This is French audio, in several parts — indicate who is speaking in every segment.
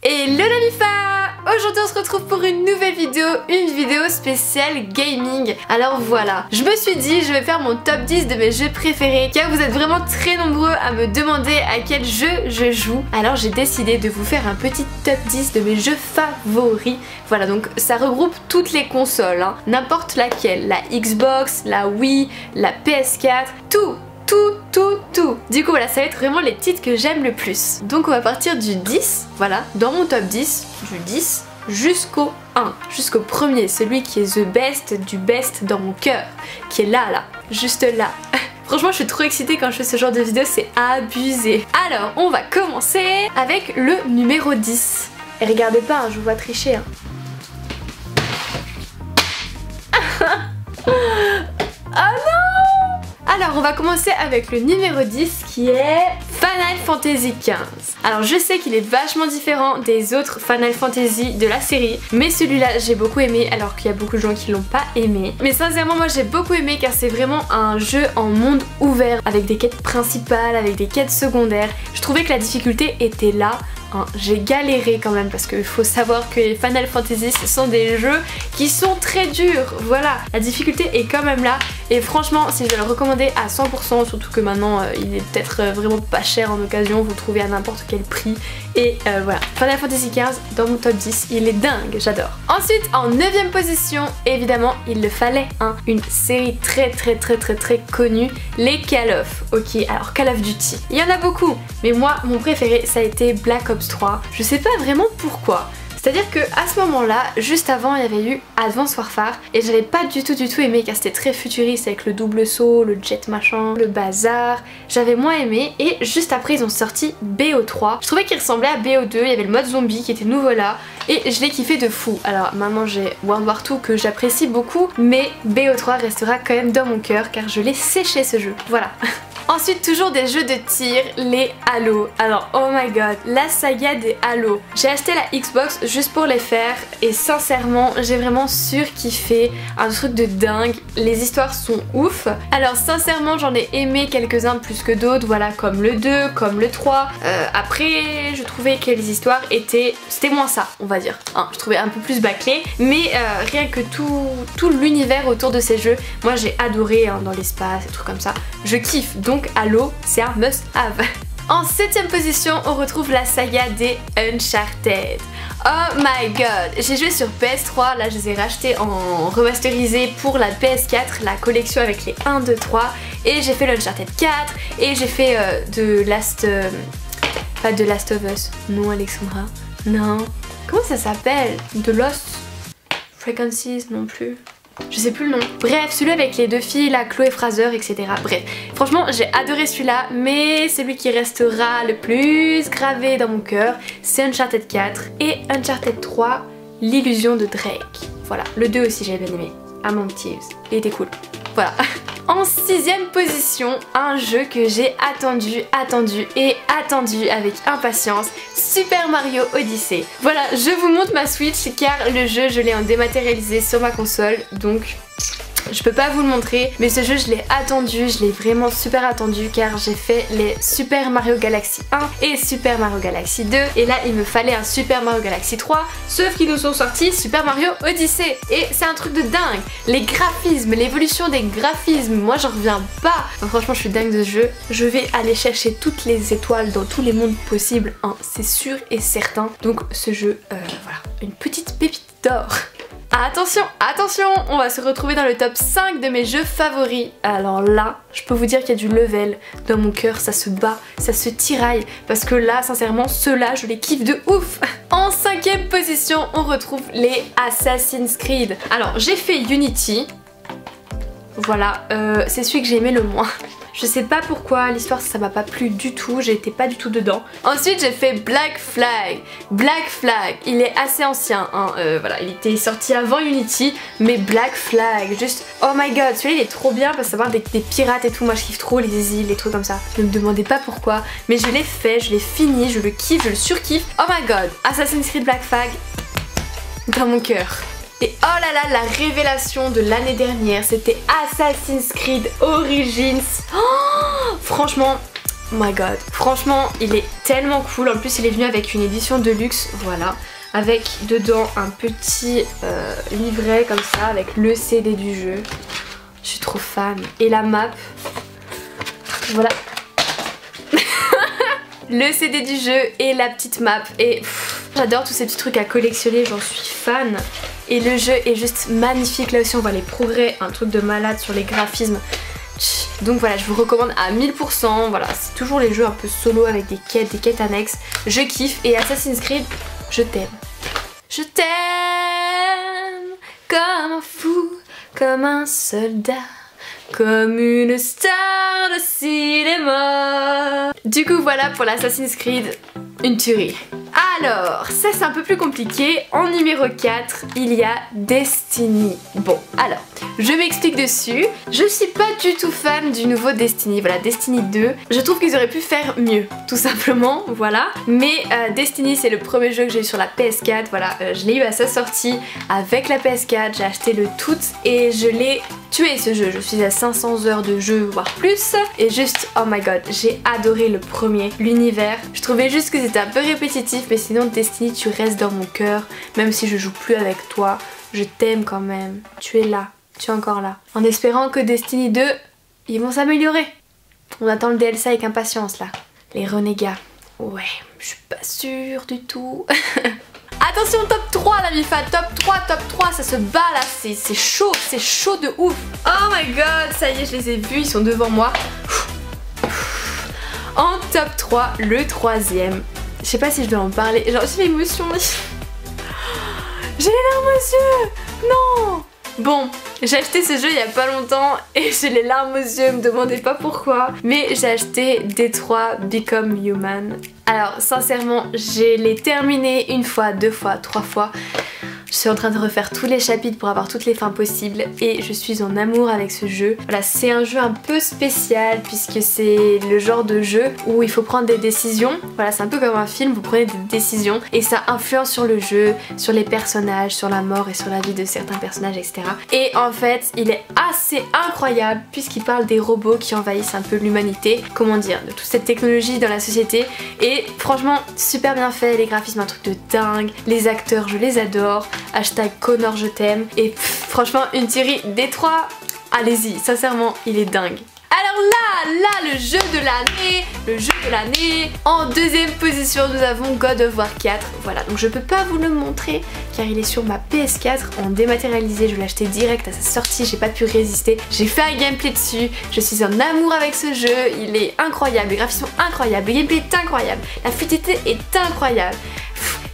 Speaker 1: Hello la Mifa! Aujourd'hui on se retrouve pour une nouvelle vidéo, une vidéo spéciale gaming. Alors voilà, je me suis dit je vais faire mon top 10 de mes jeux préférés car vous êtes vraiment très nombreux à me demander à quel jeu je joue. Alors j'ai décidé de vous faire un petit top 10 de mes jeux favoris. Voilà, donc ça regroupe toutes les consoles, hein, n'importe laquelle, la Xbox, la Wii, la PS4, tout. Du coup voilà, ça va être vraiment les titres que j'aime le plus. Donc on va partir du 10, voilà, dans mon top 10, du 10 jusqu'au 1, jusqu'au premier, celui qui est the best du best dans mon cœur, qui est là, juste là. Franchement je suis trop excitée quand je fais ce genre de vidéo, c'est abusé. Alors on va commencer avec le numéro 10. Et regardez pas, hein, je vous vois tricher. Hein. Ah non! Alors on va commencer avec le numéro 10 qui est Final Fantasy XV. Alors je sais qu'il est vachement différent des autres Final Fantasy de la série, mais celui-là j'ai beaucoup aimé alors qu'il y a beaucoup de gens qui l'ont pas aimé. Mais sincèrement moi j'ai beaucoup aimé car c'est vraiment un jeu en monde ouvert avec des quêtes principales, avec des quêtes secondaires. Je trouvais que la difficulté était là. J'ai galéré quand même parce qu'il faut savoir que les Final Fantasy ce sont des jeux qui sont très durs. Voilà, la difficulté est quand même là et franchement si je vais le recommander à 100%, surtout que maintenant il est peut-être vraiment pas cher en occasion, vous le trouvez à n'importe quel prix. Et voilà, Final Fantasy XV dans mon top 10, il est dingue, j'adore. Ensuite en 9ème position, évidemment il le fallait, hein, une série très connue, les Call of. Ok, alors Call of Duty, il y en a beaucoup, mais moi mon préféré ça a été Black Ops 3. Je sais pas vraiment pourquoi. C'est-à-dire que à ce moment-là, juste avant, il y avait eu Advanced Warfare et j'avais pas du tout aimé car c'était très futuriste avec le double saut, le jet machin, le bazar. J'avais moins aimé et juste après ils ont sorti BO3. Je trouvais qu'il ressemblait à BO2, il y avait le mode zombie qui était nouveau là et je l'ai kiffé de fou. Alors maintenant j'ai World War 2 que j'apprécie beaucoup, mais BO3 restera quand même dans mon cœur car je l'ai séché ce jeu. Voilà. Ensuite toujours des jeux de tir, les Halo. Alors oh my god, la saga des Halo. J'ai acheté la Xbox juste pour les faire et sincèrement j'ai vraiment surkiffé, un truc de dingue. Les histoires sont ouf. Alors sincèrement j'en ai aimé quelques-uns plus que d'autres, voilà, comme le 2, comme le 3. Après je trouvais que les histoires c'était moins ça on va dire. Hein, je trouvais un peu plus bâclé, mais rien que tout l'univers autour de ces jeux, moi j'ai adoré, hein, dans l'espace et trucs comme ça. Je kiffe. Donc Halo, c'est un must-have. En 7ème position, on retrouve la saga des Uncharted. Oh my god, j'ai joué sur PS3, là je les ai rachetés en remasterisé pour la PS4, la collection avec les 1, 2, 3. Et j'ai fait l'Uncharted 4 et j'ai fait pas de Last of Us. Non Alexandra, non. Comment ça s'appelle? The Lost Frequencies non plus. Je sais plus le nom. Bref, celui avec les deux filles, là, Chloé Fraser, etc. Bref, franchement, j'ai adoré celui-là, mais celui qui restera le plus gravé dans mon cœur, c'est Uncharted 4 et Uncharted 3, l'illusion de Drake. Voilà, le 2 aussi j'ai bien aimé. Among Thieves, il était cool. Voilà. En 6ème position, un jeu que j'ai attendu avec impatience, Super Mario Odyssey. Voilà, je vous montre ma Switch car le jeu je l'ai en dématérialisé sur ma console, donc je peux pas vous le montrer, mais ce jeu je l'ai attendu, je l'ai vraiment super attendu car j'ai fait les Super Mario Galaxy 1 et Super Mario Galaxy 2 et là il me fallait un Super Mario Galaxy 3, sauf qu'ils nous sont sortis Super Mario Odyssey et c'est un truc de dingue. Les graphismes, l'évolution des graphismes, moi j'en reviens pas. Enfin, franchement je suis dingue de ce jeu, je vais aller chercher toutes les étoiles dans tous les mondes possibles, hein, c'est sûr et certain. Donc ce jeu, voilà, une petite pépite d'or. Attention, on va se retrouver dans le top 5 de mes jeux favoris. Alors là, je peux vous dire qu'il y a du level dans mon cœur, ça se bat, ça se tiraille. Parce que là, sincèrement, ceux-là, je les kiffe de ouf. En 5ème position, on retrouve les Assassin's Creed. Alors, j'ai fait Unity. Voilà, c'est celui que j'ai aimé le moins. Je sais pas pourquoi, l'histoire ça m'a pas plu du tout, j'étais pas du tout dedans. Ensuite j'ai fait Black Flag. Black Flag, il est assez ancien, hein, voilà, il était sorti avant Unity, mais Black Flag, juste oh my god, celui-là il est trop bien parce que ça parle des pirates et tout, moi je kiffe trop les îles, les trucs comme ça. Ne me demandez pas pourquoi, mais je l'ai fait, je l'ai fini, je le kiffe, je le surkiffe. Oh my god, Assassin's Creed Black Flag dans mon cœur. Et oh là là, la révélation de l'année dernière, c'était Assassin's Creed Origins. Oh, franchement, my god. Franchement, il est tellement cool. En plus, il est venu avec une édition de luxe, voilà. Avec dedans un petit livret comme ça, avec le CD du jeu. Je suis trop fan. Et la map. Voilà. Le CD du jeu et la petite map. Et j'adore tous ces petits trucs à collectionner, j'en suis fan. Et le jeu est juste magnifique. Là aussi on voit les progrès, un truc de malade sur les graphismes. Donc voilà, je vous recommande à 1000%. Voilà, c'est toujours les jeux un peu solo avec des quêtes annexes. Je kiffe. Et Assassin's Creed, je t'aime. Je t'aime comme un fou, comme un soldat, comme une star de cinéma. Du coup voilà pour l'Assassin's Creed, une tuerie. Alors, ça c'est un peu plus compliqué. En numéro 4, il y a Destiny. Bon, alors, je m'explique dessus. Je suis pas du tout fan du nouveau Destiny. Voilà, Destiny 2. Je trouve qu'ils auraient pu faire mieux, tout simplement, voilà. Mais Destiny, c'est le premier jeu que j'ai eu sur la PS4. Voilà, je l'ai eu à sa sortie avec la PS4. J'ai acheté le tout et je l'ai tué ce jeu. Je suis à 500 heures de jeu, voire plus. Et juste, oh my god, j'ai adoré le premier, l'univers. Je trouvais juste que c'était un peu répétitif, mais sinon Destiny, tu restes dans mon cœur. Même si je joue plus avec toi, je t'aime quand même. Tu es là, tu es encore là. En espérant que Destiny 2, ils vont s'améliorer. On attend le DLC avec impatience là. Les renégats. Ouais, je suis pas sûre du tout. Attention, top 3 la Mifa, top 3, ça se bat là, c'est chaud de ouf. Oh my god, ça y est, je les ai vus, ils sont devant moi. En top 3, le troisième. Je sais pas si je dois en parler, genre j'ai l'émotion. J'ai les larmes aux yeux. Non. Bon, j'ai acheté ce jeu il y a pas longtemps et j'ai les larmes aux yeux, me demandez pas pourquoi. Mais j'ai acheté Detroit Become Human. Alors sincèrement, je l'ai terminé une fois, deux fois, trois fois. Je suis en train de refaire tous les chapitres pour avoir toutes les fins possibles et je suis en amour avec ce jeu. Voilà, c'est un jeu un peu spécial puisque c'est le genre de jeu où il faut prendre des décisions. Voilà, c'est un peu comme un film, vous prenez des décisions et ça influence sur le jeu, sur les personnages, sur la mort et sur la vie de certains personnages, etc. Et en fait, il est assez incroyable puisqu'il parle des robots qui envahissent un peu l'humanité, comment dire, de toute cette technologie dans la société. Et franchement, super bien fait, les graphismes, un truc de dingue, les acteurs, je les adore. Hashtag Connor je t'aime. Et franchement une tuerie. Detroit, allez-y, sincèrement il est dingue. Alors là le jeu de l'année. En deuxième position nous avons God of War 4. Voilà, donc je peux pas vous le montrer car il est sur ma PS4 en dématérialisé. Je l'ai acheté direct à sa sortie, j'ai pas pu résister. J'ai fait un gameplay dessus, je suis en amour avec ce jeu. Il est incroyable, les graphismes sont incroyables, le gameplay est incroyable, la fluidité est incroyable.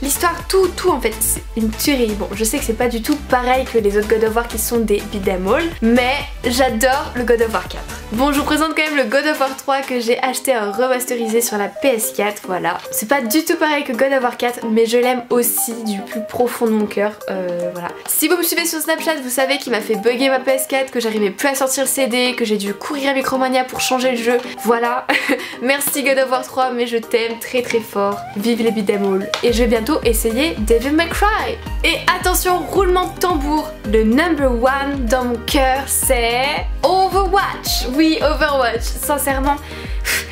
Speaker 1: L'histoire, tout en fait, c'est une tuerie. Bon, je sais que c'est pas du tout pareil que les autres God of War qui sont des beat'em all, mais j'adore le God of War 4. Bon, je vous présente quand même le God of War 3 que j'ai acheté en remasterisé sur la PS4, voilà. C'est pas du tout pareil que God of War 4, mais je l'aime aussi du plus profond de mon cœur, voilà. Si vous me suivez sur Snapchat, vous savez qu'il m'a fait bugger ma PS4, que j'arrivais plus à sortir le CD, que j'ai dû courir à Micromania pour changer le jeu, voilà. Merci God of War 3, mais je t'aime très très fort. Vive les beat'em all. Et je vais bientôt essayer Devil May Cry. Et attention, roulement de tambour, le number one dans mon cœur c'est Overwatch. Oui, Overwatch, sincèrement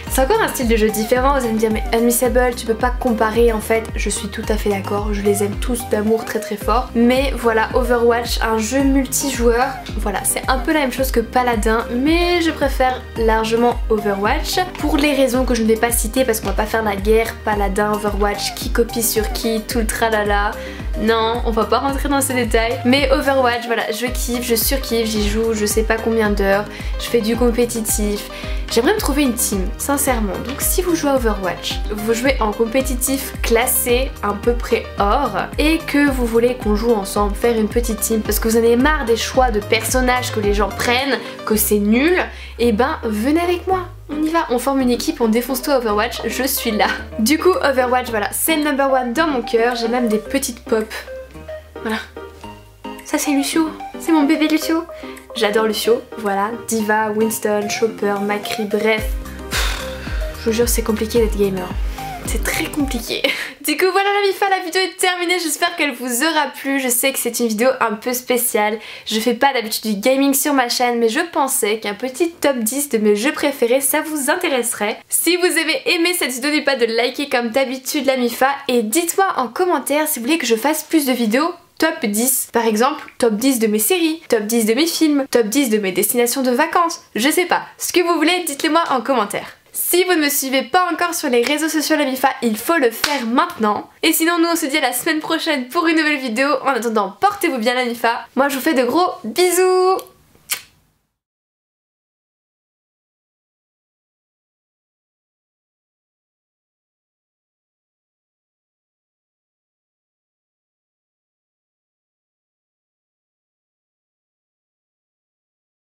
Speaker 1: c'est encore un style de jeu différent. Vous allez me dire mais Unmissable, tu peux pas comparer. En fait je suis tout à fait d'accord, je les aime tous d'amour très très fort, mais voilà, Overwatch, un jeu multijoueur, voilà, c'est un peu la même chose que Paladin, mais je préfère largement Overwatch pour les raisons que je ne vais pas citer parce qu'on va pas faire la guerre Paladin, Overwatch, qui copie sur qui, tout le tralala. Non, on va pas rentrer dans ces détails. Mais Overwatch, voilà, je kiffe, je surkiffe, j'y joue je sais pas combien d'heures, je fais du compétitif. J'aimerais me trouver une team, sincèrement. Donc si vous jouez à Overwatch, vous jouez en compétitif classé à peu près or et que vous voulez qu'on joue ensemble, faire une petite team parce que vous en avez marre des choix de personnages que les gens prennent, que c'est nul, et ben venez avec moi. On y va, on forme une équipe, on défonce tout à Overwatch, je suis là. Du coup Overwatch, voilà, c'est le number one dans mon cœur, j'ai même des petites pop. Voilà. Ça c'est Lucio, c'est mon bébé Lucio. J'adore Lucio, voilà, Diva, Winston, Chopper, Macri, bref. Je vous jure c'est compliqué d'être gamer. c'est très compliqué. Du coup voilà la MIFA, la vidéo est terminée, j'espère qu'elle vous aura plu. Je sais que c'est une vidéo un peu spéciale. Je fais pas d'habitude du gaming sur ma chaîne, mais je pensais qu'un petit top 10 de mes jeux préférés, ça vous intéresserait. Si vous avez aimé cette vidéo, n'oubliez pas de liker comme d'habitude la MIFA et dites-moi en commentaire si vous voulez que je fasse plus de vidéos top 10. Par exemple, top 10 de mes séries, top 10 de mes films, top 10 de mes destinations de vacances. Je sais pas. Ce que vous voulez, dites-le moi en commentaire. Si vous ne me suivez pas encore sur les réseaux sociaux de la MIFA, il faut le faire maintenant. Et sinon, nous on se dit à la semaine prochaine pour une nouvelle vidéo. En attendant, portez-vous bien la MIFA. Moi je vous fais de gros bisous.